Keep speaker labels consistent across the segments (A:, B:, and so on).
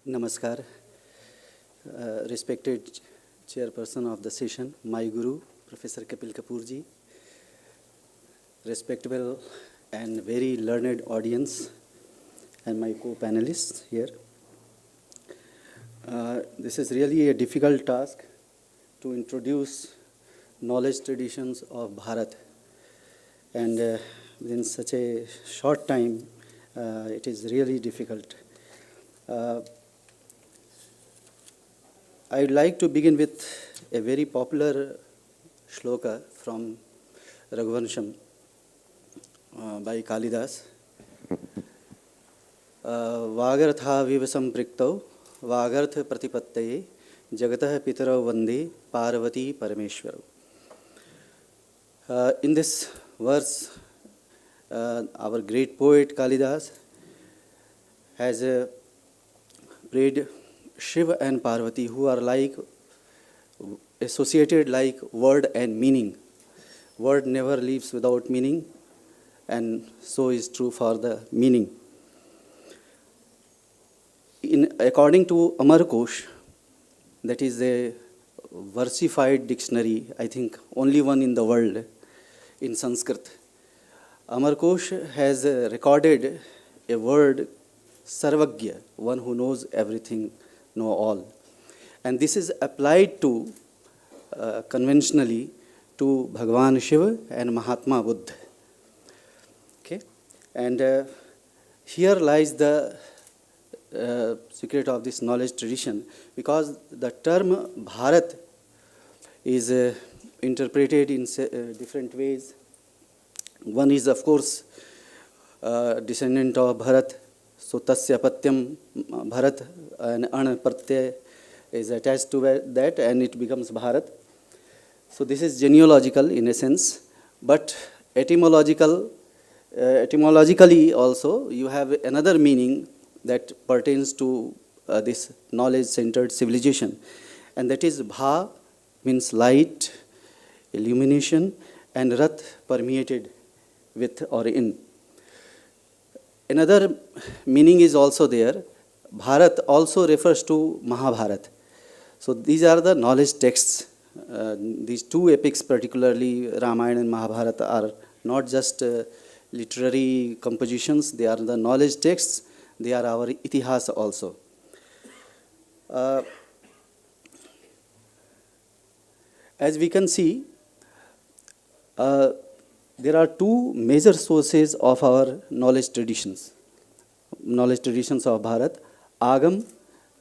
A: Namaskar, respected chairperson of the session, my guru, Professor Kapil Kapoor ji, respectable and very learned audience, and my co-panelists here. This is really a difficult task to introduce knowledge traditions of Bharat, and within such a short time, it is really difficult. I would like to begin with a very popular shloka from Raghuvansham by Kalidas. Vagartha vivasam priktau vagartha pratipattaye jagatah pitarau vande parvati parameshwaru. In this verse, our great poet Kalidas has prayed Shiva and Parvati, who are like associated like word and meaning. Word never leaves without meaning, and so is true for the meaning. According to Amarkosh, that is a versified dictionary, I think only one in the world in Sanskrit. Amarkosh has recorded a word Sarvagya, one who knows everything, know all. And this is applied to conventionally to Bhagavan Shiva and Mahatma Buddha. Okay? And here lies the secret of this knowledge tradition, because the term Bharat is interpreted in different ways. One is, of course, descendant of Bharat. So tasya patyam Bharat, and an pratyay is attached to that, and it becomes Bharat. So this is genealogical in a sense, but etymologically also you have another meaning that pertains to this knowledge-centered civilization, and that is Bha means light, illumination, and Rat permeated with or in. Another meaning is also there. Bharat also refers to Mahabharat. So these are the knowledge texts. These two epics, particularly Ramayana and Mahabharata, are not just literary compositions. They are the knowledge texts. They are our itihas also. As we can see, there are two major sources of our knowledge traditions of Bharat. Agam,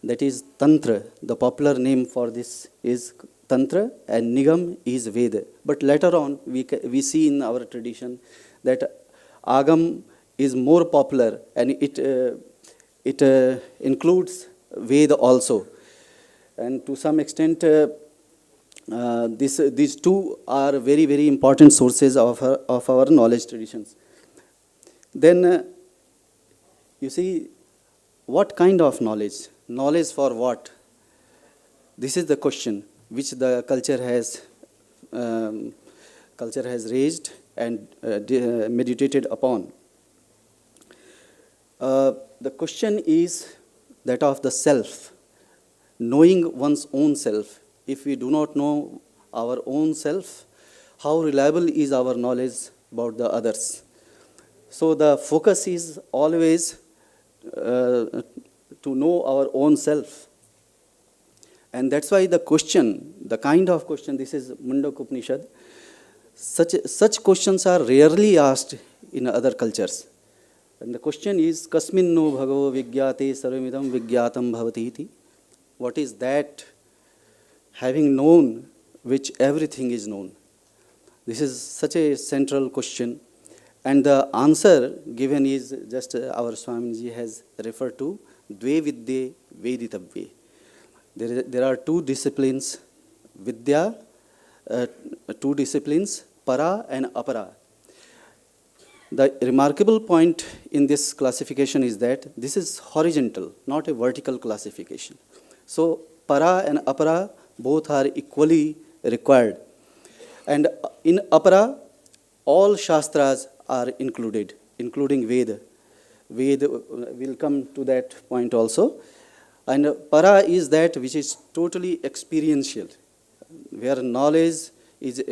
A: that is Tantra. The popular name for this is Tantra, and Nigam is Veda. But later on, we see in our tradition that Agam is more popular, and it includes Veda also. And to some extent, these two are very, very important sources of our knowledge traditions. Then you see, what kind of knowledge? Knowledge for what? This is the question which the culture has raised and meditated upon. The question is that of the self, knowing one's own self. If we do not know our own self, how reliable is our knowledge about the others? So the focus is always to know our own self. And that's why the question, the kind of question, this is Mundaka Upanishad, such questions are rarely asked in other cultures. And the question is, Kasmin no bhagavo vigyate sarvamidam vigyatam bhavati iti. What is that having known which everything is known? This is such a central question. And the answer given is just our Swamiji has referred to, Dve Vidye Veditavye. There are two disciplines, Vidya, two disciplines, Para and Apara. The remarkable point in this classification is that this is horizontal, not a vertical classification. So Para and Apara both are equally required. And in Apara, all Shastras are included, including Veda. Veda, we'll come to that point also. And para is that which is totally experiential, where knowledge is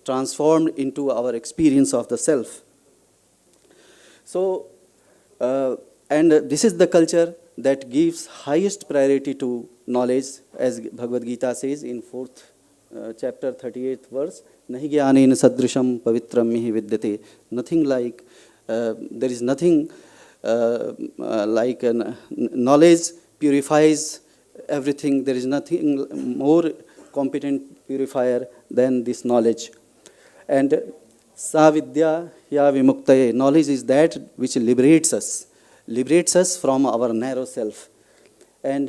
A: transformed into our experience of the self. So, and this is the culture that gives highest priority to knowledge, as Bhagavad Gita says in 4th chapter 38th verse, nahi jnanena sadrisham pavitram mihi vidyate. Nothing like, there is nothing like knowledge purifies everything. There is nothing more competent purifier than this knowledge. And sa vidya ya vimuktaye, knowledge is that which liberates us from our narrow self. And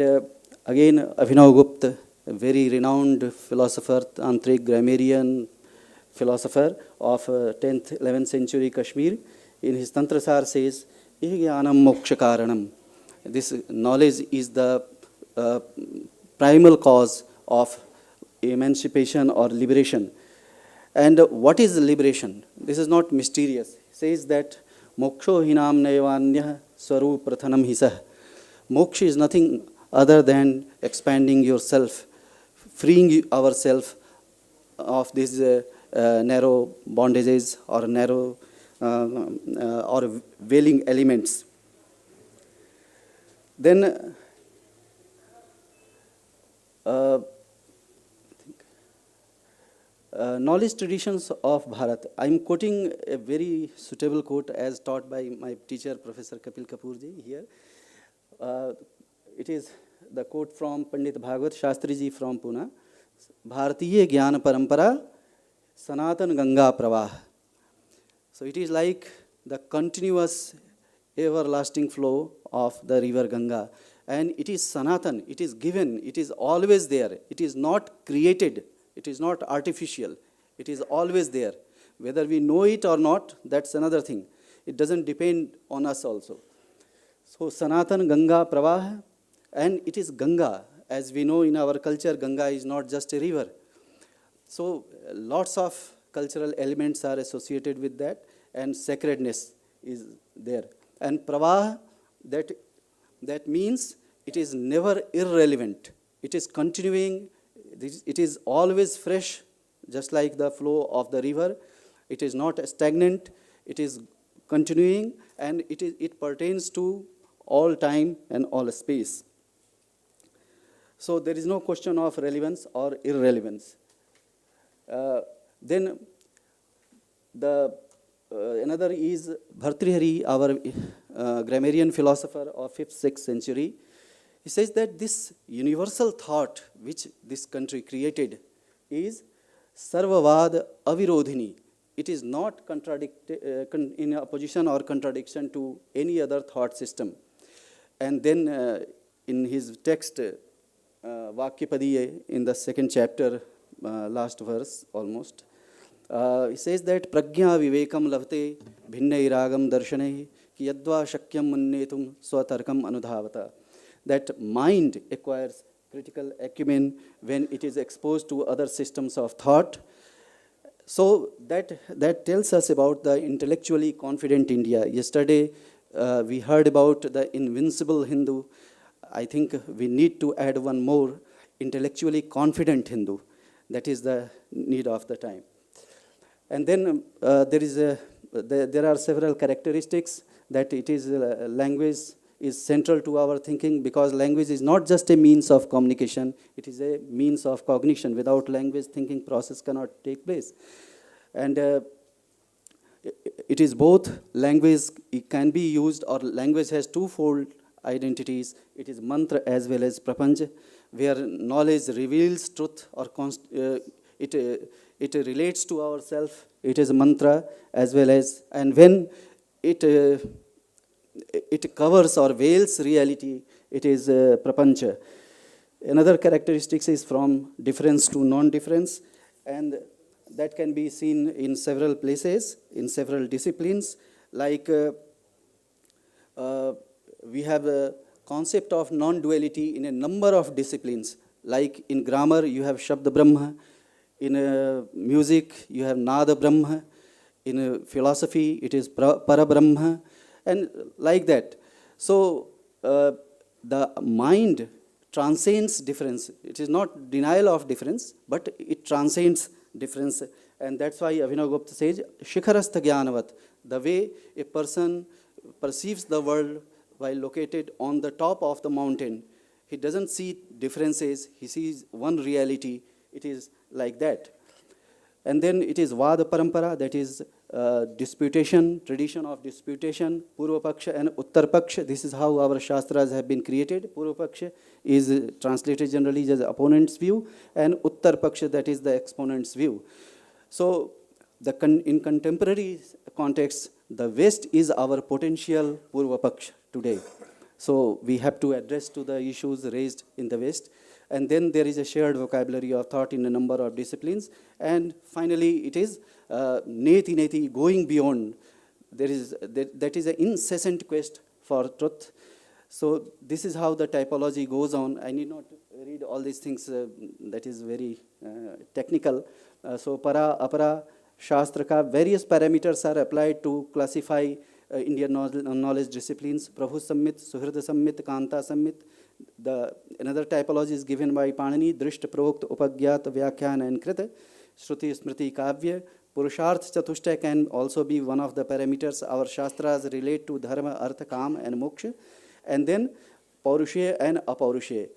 A: again, Abhinav Gupta, a very renowned philosopher, tantric, grammarian philosopher of 10th, 11th century Kashmir, in his Tantrasar says, Ihgyanam moksha karanam. This knowledge is the primal cause of emancipation or liberation. And what is liberation? This is not mysterious. It says that moksho hinam nayavanya swarup prathanam hisah. Moksha is nothing other than expanding yourself, freeing ourselves of these narrow bondages or narrow or veiling elements. Then knowledge traditions of Bharat. I am quoting a very suitable quote as taught by my teacher, Professor Kapil Kapoor ji here. It is the quote from Pandit Bhagwat Shastri ji from Pune. Bharatiya Jnana Parampara Sanatan Ganga Pravah. So it is like the continuous everlasting flow of the river Ganga. And it is Sanatan, it is given, it is always there. It is not created, it is not artificial, it is always there. Whether we know it or not, that's another thing. It doesn't depend on us also. So Sanatan Ganga Pravah, and it is Ganga. As we know in our culture, Ganga is not just a river. So lots of cultural elements are associated with that, and sacredness is there. And Pravah, that means it is never irrelevant. It is continuing, it is always fresh, just like the flow of the river. It is not stagnant, it is continuing, and it pertains to all time and all space. So there is no question of relevance or irrelevance. Then another is Bhartrihari, our grammarian philosopher of 5th, 6th century. He says that this universal thought which this country created is Sarvavad Avirodhini. It is not in opposition or contradiction to any other thought system. And then in his text, Vakyapadiye, in the 2nd chapter, last verse almost, he says that pragya vivekam lavte bhinnai ragam darshanai ki yadva shakyam mannetum swatarkam anudhavata. That mind acquires critical acumen when it is exposed to other systems of thought. So that tells us about the intellectually confident India. Yesterday we heard about the invincible Hindu. I think we need to add one more, intellectually confident Hindu. That is the need of the time. And then there are several characteristics that it is language is central to our thinking, because language is not just a means of communication, it is a means of cognition. Without language, thinking process cannot take place. And it is both language, it can be used, or language has twofold identities. It is mantra as well as prapanch, where knowledge reveals truth, or it relates to ourself. It is mantra as well as, and when it covers or veils reality, it is prapancha. Another characteristic is from difference to non-difference, and that can be seen in several places, in several disciplines. Like we have a concept of non-duality in a number of disciplines. Like in grammar, you have Shabda Brahma. In music, you have Nada Brahma. In philosophy, it is Para Brahma. And like that. So the mind transcends difference. It is not denial of difference, but it transcends difference. And that's why Abhinav Gupta says, Shikharastha Jnanavat, the way a person perceives the world while located on the top of the mountain. He doesn't see differences, he sees one reality. It is like that. And then it is Vada Parampara, that is disputation, tradition of disputation, Purva Paksha and Uttar Paksha. This is how our Shastras have been created. Purva Paksha is translated generally as opponent's view, and Uttar Paksha, that is the exponent's view. So in contemporary context, the West is our potential Purva Paksha today. So we have to address to the issues raised in the West. And then there is a shared vocabulary of thought in a number of disciplines. And finally, it is neti neti, going beyond. That is an incessant quest for truth. So this is how the typology goes on. I need not read all these things, that is very technical. So para, apara, shastra ka, various parameters are applied to classify Indian knowledge disciplines. Prabhu Sammit, Suhrida Sammit, Kanta Sammit. Another typology is given by Panini, Drishta, Prokt, Upagyat, Vyakhyan, and Krita. Shruti, Smriti, Kavya. Purusharth Chatushta can also be one of the parameters. Our Shastras relate to Dharma, Artha, Kam, and Moksha. And then Paurushya and Apaurushya.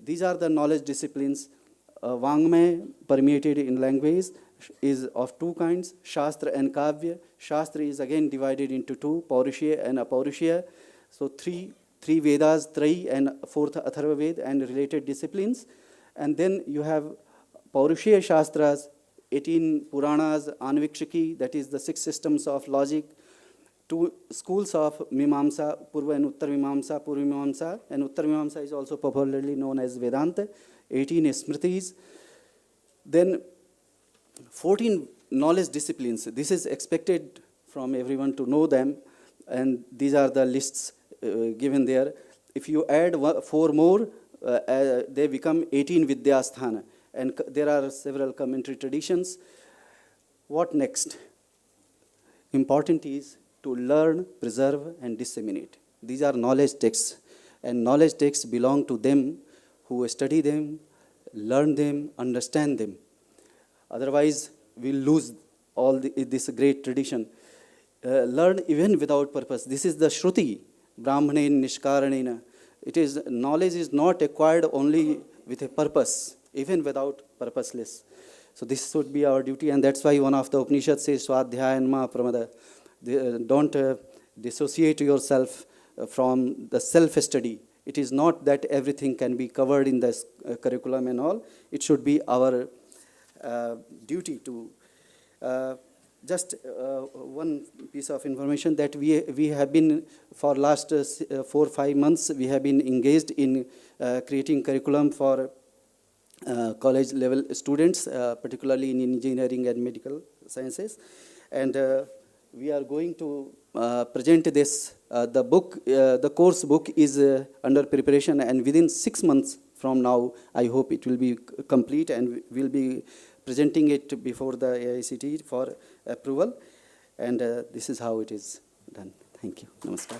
A: These are the knowledge disciplines. Vangmay, permeated in language, is of two kinds, Shastra and Kavya. Shastra is again divided into two, Paurushya and Apaurushya. So three Vedas, Trayi, and fourth Atharva Ved, and related disciplines. And then you have Paurushya Shastras, 18 Puranas, Anvikshaki, that is the 6 systems of logic, 2 schools of Mimamsa, Purva and Uttar Mimamsa, Purva Mimamsa, and Uttar Mimamsa is also popularly known as Vedanta, 18 Smritis. Then 14 knowledge disciplines. This is expected from everyone to know them, and these are the lists given there. If you add 4 more, they become 18 Vidyasthana, and there are several commentary traditions. What next? Important is to learn, preserve, and disseminate. These are knowledge texts, and knowledge texts belong to them who study them, learn them, understand them. Otherwise, we'll lose all this great tradition. Learn even without purpose. This is the Shruti, Brahmanen Nishkaranena. It is, knowledge is not acquired only with a purpose, even without purposeless. So this should be our duty, and that's why one of the Upanishads says, Swadhyayanma Pramada. Don't dissociate yourself from the self-study. It is not that everything can be covered in the curriculum and all. It should be our duty to just one piece of information that we have been for last 4 or 5 months we have been engaged in creating curriculum for college level students, particularly in engineering and medical sciences, and we are going to present this. The book, the course book is under preparation, and within 6 months from now, I hope it will be complete, and we'll be presenting it before the AICTE for approval. And this is how it is done. Thank you. Namaskar.